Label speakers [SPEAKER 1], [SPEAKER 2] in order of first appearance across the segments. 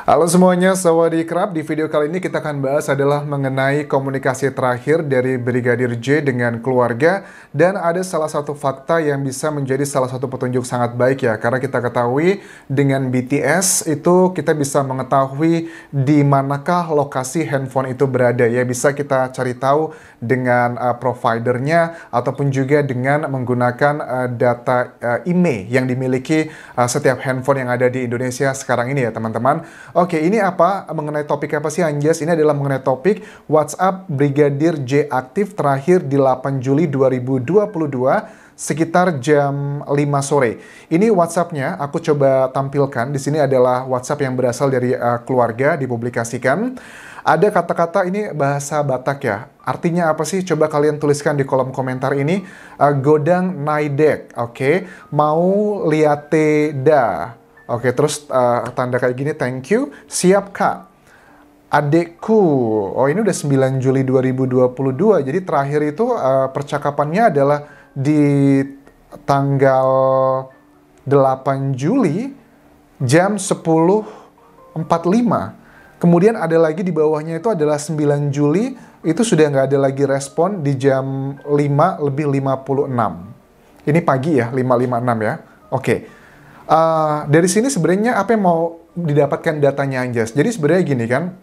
[SPEAKER 1] Halo semuanya, Sawadee-krap. Di video kali ini kita akan bahas adalah mengenai komunikasi terakhir dari Brigadir J dengan keluarga. Dan ada salah satu fakta yang bisa menjadi salah satu petunjuk sangat baik ya. Karena kita ketahui dengan BTS itu kita bisa mengetahui di manakah lokasi handphone itu berada ya. Bisa kita cari tahu dengan providernya ataupun juga dengan menggunakan data IMEI yang dimiliki setiap handphone yang ada di Indonesia sekarang ini ya teman-teman. Oke, ini apa? Mengenai topik apa sih Anjas? Ini adalah mengenai topik WhatsApp Brigadir J aktif terakhir di 8 Juli 2022 sekitar jam 5 sore. Ini WhatsApp-nya aku coba tampilkan. Di sini adalah WhatsApp yang berasal dari keluarga dipublikasikan. Ada kata-kata ini bahasa Batak ya. Artinya apa sih? Coba kalian tuliskan di kolom komentar ini. Godang naidek, oke. Mau liate da. Oke, terus tanda kayak gini, thank you. Siap, Kak. Adekku. Oh, ini udah 9 Juli 2022. Jadi terakhir itu percakapannya adalah di tanggal 8 Juli jam 10.45. Kemudian ada lagi di bawahnya itu adalah 9 Juli, itu sudah nggak ada lagi respon di jam 5:56. Ini pagi ya, 5:56 ya. Oke. Dari sini sebenarnya apa yang mau didapatkan datanya Anjas. Jadi sebenarnya gini kan,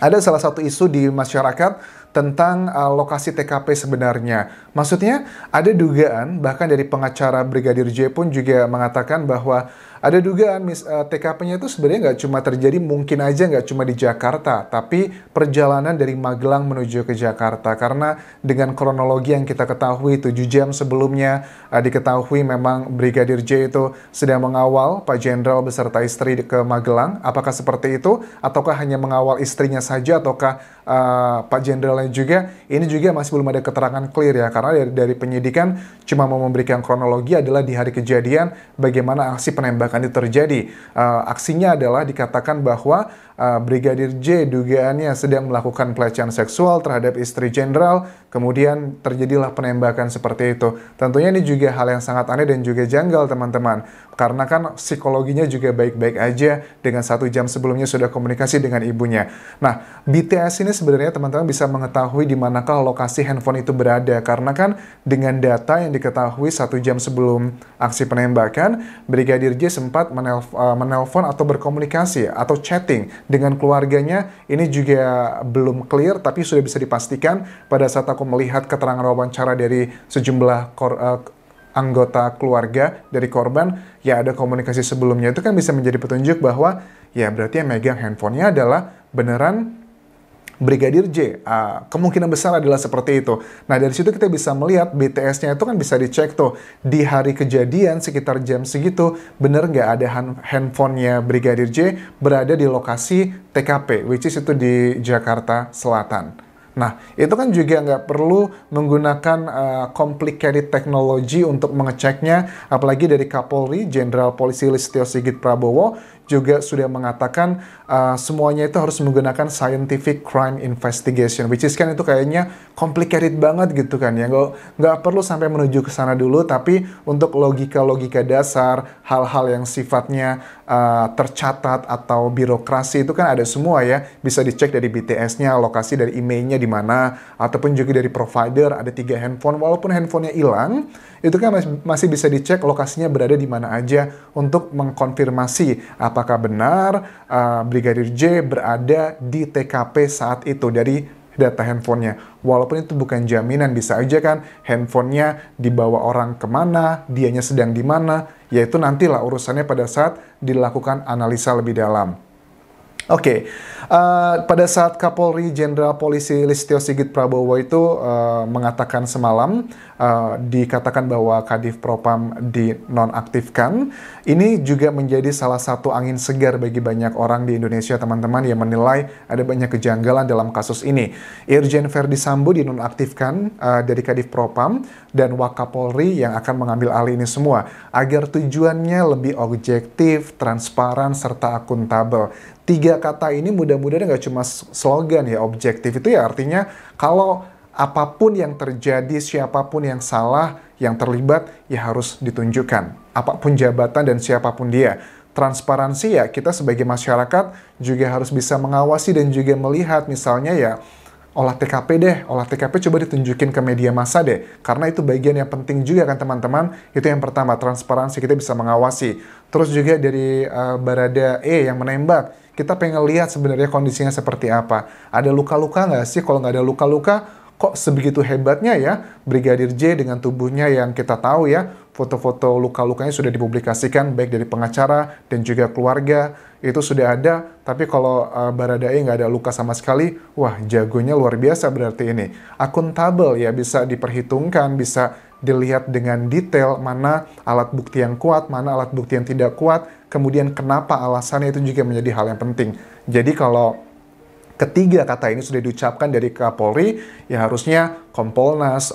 [SPEAKER 1] ada salah satu isu di masyarakat tentang lokasi TKP sebenarnya. Maksudnya ada dugaan, bahkan dari pengacara Brigadir J pun juga mengatakan bahwa ada dugaan TKP-nya itu sebenarnya nggak cuma terjadi, mungkin aja nggak cuma di Jakarta, tapi perjalanan dari Magelang menuju ke Jakarta. Karena dengan kronologi yang kita ketahui 7 jam sebelumnya, diketahui memang Brigadir J itu sedang mengawal Pak Jenderal beserta istri ke Magelang. Apakah seperti itu? Ataukah hanya mengawal istrinya saja? Ataukah Pak Jenderalnya juga? Ini juga masih belum ada keterangan clear ya. Karena dari penyidikan cuma mau memberikan kronologi adalah di hari kejadian bagaimana aksi penembakan itu terjadi. Aksinya adalah dikatakan bahwa Brigadir J dugaannya sedang melakukan pelecehan seksual terhadap istri jenderal, kemudian terjadilah penembakan seperti itu. Tentunya ini juga hal yang sangat aneh dan juga janggal teman-teman, karena kan psikologinya juga baik-baik aja, dengan 1 jam sebelumnya sudah komunikasi dengan ibunya. Nah, BTS ini sebenarnya teman-teman bisa mengetahui di manakah lokasi handphone itu berada, karena kan dengan data yang diketahui 1 jam sebelum aksi penembakan, Brigadir J sempat menelpon atau berkomunikasi atau chatting dengan keluarganya. Ini juga belum clear, tapi sudah bisa dipastikan pada saat aku melihat keterangan wawancara dari sejumlah anggota keluarga dari korban, ya ada komunikasi sebelumnya. Itu kan bisa menjadi petunjuk bahwa ya berarti yang megang handphonenya adalah beneran Brigadir J. Kemungkinan besar adalah seperti itu. Nah, dari situ kita bisa melihat BTS-nya itu kan bisa dicek tuh. Di hari kejadian sekitar jam segitu, bener nggak ada handphonenya Brigadir J berada di lokasi TKP, which is itu di Jakarta Selatan. Nah, itu kan juga nggak perlu menggunakan complicated technology untuk mengeceknya, apalagi dari Kapolri, Jenderal Polisi Listio Sigit Prabowo, juga sudah mengatakan semuanya itu harus menggunakan scientific crime investigation, which is kan itu kayaknya complicated banget gitu kan ya, nggak perlu sampai menuju ke sana dulu, tapi untuk logika-logika dasar, hal-hal yang sifatnya tercatat atau birokrasi itu kan ada semua ya, bisa dicek dari BTS-nya, lokasi dari emailnya di mana, ataupun juga dari provider, ada 3 handphone, walaupun handphonenya hilang, itu kan masih bisa dicek lokasinya berada di mana aja untuk mengkonfirmasi apakah benar Brigadir J berada di TKP saat itu dari data handphonenya. Walaupun itu bukan jaminan, bisa aja kan handphonenya dibawa orang kemana, dianya sedang di mana, yaitu nantilah urusannya pada saat dilakukan analisa lebih dalam. Oke, pada saat Kapolri Jenderal Polisi Listio Sigit Prabowo itu mengatakan semalam, dikatakan bahwa Kadif Propam dinonaktifkan, ini juga menjadi salah satu angin segar bagi banyak orang di Indonesia teman-teman yang menilai ada banyak kejanggalan dalam kasus ini. Irjen Verdi Sambo dinonaktifkan dari Kadif Propam dan Wakapolri yang akan mengambil alih ini semua, agar tujuannya lebih objektif, transparan, serta akuntabel. 3 kata ini mudah-mudahan nggak cuma slogan ya, objektif itu ya artinya kalau apapun yang terjadi, siapapun yang salah, yang terlibat, ya harus ditunjukkan. Apapun jabatan dan siapapun dia. transparansi ya kita sebagai masyarakat juga harus bisa mengawasi dan juga melihat misalnya ya olah TKP deh, olah TKP coba ditunjukin ke media massa deh, karena itu bagian yang penting juga kan teman-teman. Itu yang pertama, transparansi, kita bisa mengawasi. Terus juga dari Baradae yang menembak, kita pengen lihat sebenarnya kondisinya seperti apa. Ada luka-luka nggak sih? Kalau nggak ada luka-luka, kok sebegitu hebatnya ya Brigadir J dengan tubuhnya yang kita tahu ya, foto-foto luka-lukanya sudah dipublikasikan baik dari pengacara dan juga keluarga, itu sudah ada. Tapi kalau Baradae nggak ada luka sama sekali, wah jagonya luar biasa berarti ini. Akuntabel ya, bisa diperhitungkan, bisa dilihat dengan detail mana alat bukti yang kuat, mana alat bukti yang tidak kuat, kemudian kenapa alasannya itu juga menjadi hal yang penting. Jadi kalau ketiga kata ini sudah diucapkan dari Kapolri, ya harusnya Kompolnas,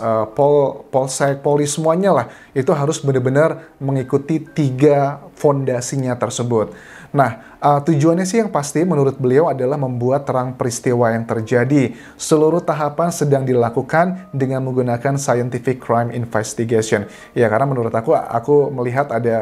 [SPEAKER 1] Polsek, Polri semuanya lah, itu harus benar-benar mengikuti tiga fondasinya tersebut. Nah, tujuannya sih yang pasti menurut beliau adalah membuat terang peristiwa yang terjadi. Seluruh tahapan sedang dilakukan dengan menggunakan scientific crime investigation. Ya, karena menurut aku melihat ada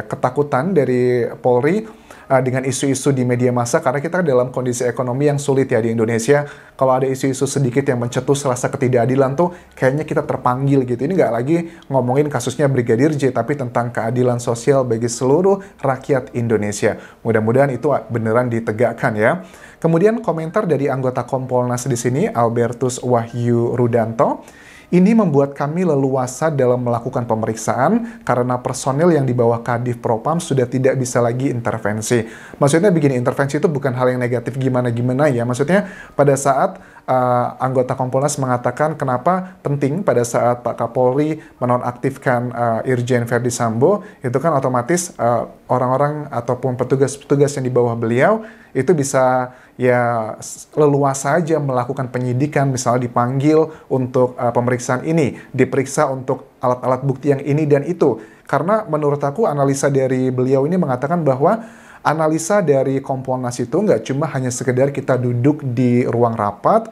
[SPEAKER 1] ketakutan dari Polri dengan isu-isu di media massa, karena kita dalam kondisi ekonomi yang sulit ya di Indonesia. Kalau ada isu-isu sedikit yang mencetus rasa ketidakadilan tuh kayaknya kita terpanggil gitu. Ini nggak lagi ngomongin kasusnya Brigadir J, tapi tentang keadilan sosial bagi seluruh rakyat Indonesia. Mudah-mudahan itu beneran ditegakkan ya. Kemudian komentar dari anggota Kompolnas di sini, Albertus Wahyu Rudanto. Ini membuat kami leluasa dalam melakukan pemeriksaan karena personil yang di bawah Kadif Propam sudah tidak bisa lagi intervensi. Maksudnya begini, intervensi itu bukan hal yang negatif gimana-gimana ya. Maksudnya pada saat anggota Kompolnas mengatakan kenapa penting pada saat Pak Kapolri menonaktifkan Irjen Verdi Sambo, itu kan otomatis orang-orang ataupun petugas-petugas yang di bawah beliau itu bisa ya leluasa aja melakukan penyidikan, misalnya dipanggil untuk pemeriksaan ini, diperiksa untuk alat-alat bukti yang ini dan itu. Karena menurut aku analisa dari beliau ini mengatakan bahwa analisa dari Kompolnas itu nggak cuma hanya sekedar kita duduk di ruang rapat,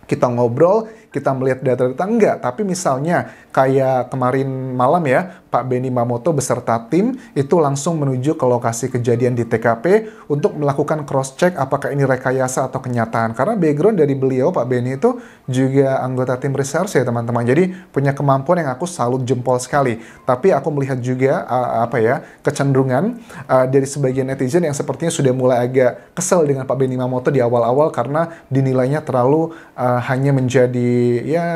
[SPEAKER 1] kita ngobrol, kita melihat data-data, enggak. Tapi misalnya kayak kemarin malam ya, Pak Benny Mamoto beserta tim itu langsung menuju ke lokasi kejadian di TKP untuk melakukan cross-check apakah ini rekayasa atau kenyataan. Karena background dari beliau, Pak Benny itu juga anggota tim reserse ya teman-teman. Jadi punya kemampuan yang aku salut jempol sekali. Tapi aku melihat juga kecenderungan dari sebagian netizen yang sepertinya sudah mulai agak kesel dengan Pak Benny Mamoto di awal-awal karena dinilainya terlalu hanya menjadi ya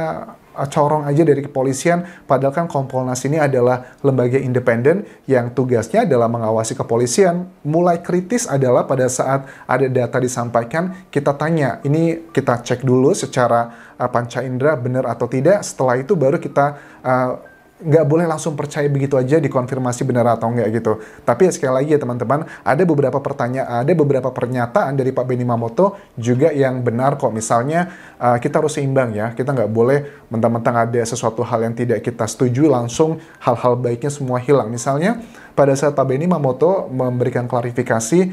[SPEAKER 1] corong aja dari kepolisian, padahal kan Kompolnas ini adalah lembaga independen yang tugasnya adalah mengawasi kepolisian. Mulai kritis adalah pada saat ada data disampaikan, kita tanya, ini kita cek dulu secara panca indera benar atau tidak, setelah itu baru kita nggak boleh langsung percaya begitu aja dikonfirmasi benar atau enggak gitu. Tapi sekali lagi ya teman-teman, ada beberapa pertanyaan, ada beberapa pernyataan dari Pak Benny Mamoto juga yang benar kok. Misalnya kita harus seimbang ya, kita nggak boleh mentang-mentang ada sesuatu hal yang tidak kita setuju langsung hal-hal baiknya semua hilang. Misalnya pada saat Pak Benny Mamoto memberikan klarifikasi,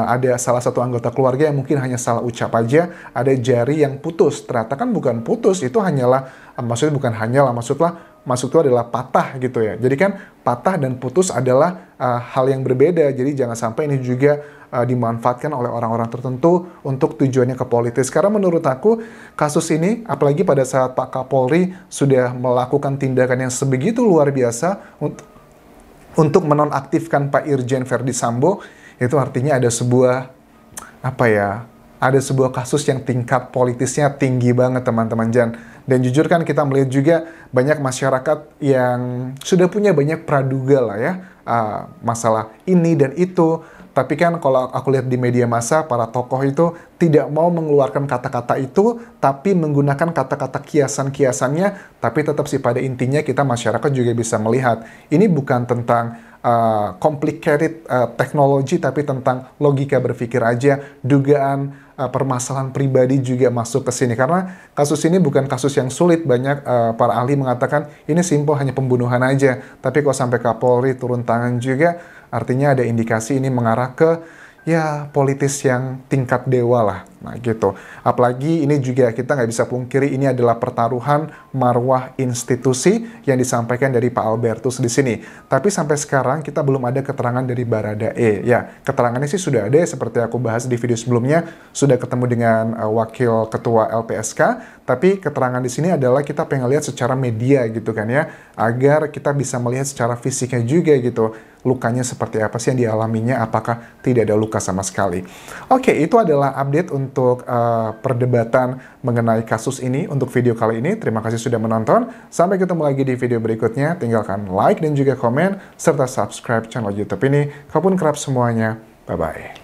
[SPEAKER 1] ada salah satu anggota keluarga yang mungkin hanya salah ucap aja, ada jari yang putus. Ternyata kan bukan putus, itu hanyalah, maksudnya bukan hanyalah, maksud itu adalah patah gitu ya. Jadi kan patah dan putus adalah hal yang berbeda. Jadi jangan sampai ini juga dimanfaatkan oleh orang-orang tertentu untuk tujuannya ke politis. Karena menurut aku kasus ini, apalagi pada saat Pak Kapolri sudah melakukan tindakan yang sebegitu luar biasa untuk menonaktifkan Pak Irjen Verdi Sambo, itu artinya ada sebuah kasus yang tingkat politisnya tinggi banget teman-teman Jan. Dan jujur kan kita melihat juga banyak masyarakat yang sudah punya banyak praduga lah ya, masalah ini dan itu. Tapi kan kalau aku lihat di media massa, para tokoh itu tidak mau mengeluarkan kata-kata itu, tapi menggunakan kata-kata kiasan-kiasannya, tapi tetap sih pada intinya kita masyarakat juga bisa melihat. Ini bukan tentang complicated teknologi, tapi tentang logika berpikir aja, dugaan permasalahan pribadi juga masuk ke sini. Karena kasus ini bukan kasus yang sulit, banyak para ahli mengatakan ini simpel hanya pembunuhan aja. Tapi kalau sampai Kapolri turun tangan juga, artinya ada indikasi ini mengarah ke ya politis yang tingkat dewa lah. Nah gitu. Apalagi ini juga kita nggak bisa pungkiri ini adalah pertaruhan marwah institusi yang disampaikan dari Pak Albertus di sini. Tapi sampai sekarang kita belum ada keterangan dari Baradae. Ya, keterangannya sih sudah ada seperti aku bahas di video sebelumnya, sudah ketemu dengan wakil ketua LPSK, tapi keterangan di sini adalah kita pengen lihat secara media gitu kan ya, agar kita bisa melihat secara fisiknya juga gitu. Lukanya seperti apa sih yang dialaminya, apakah tidak ada luka sama sekali. Oke, itu adalah update untuk perdebatan mengenai kasus ini untuk video kali ini. Terima kasih sudah menonton. Sampai ketemu lagi di video berikutnya. Tinggalkan like dan juga komen, serta subscribe channel YouTube ini. Kapun kerap semuanya. Bye-bye.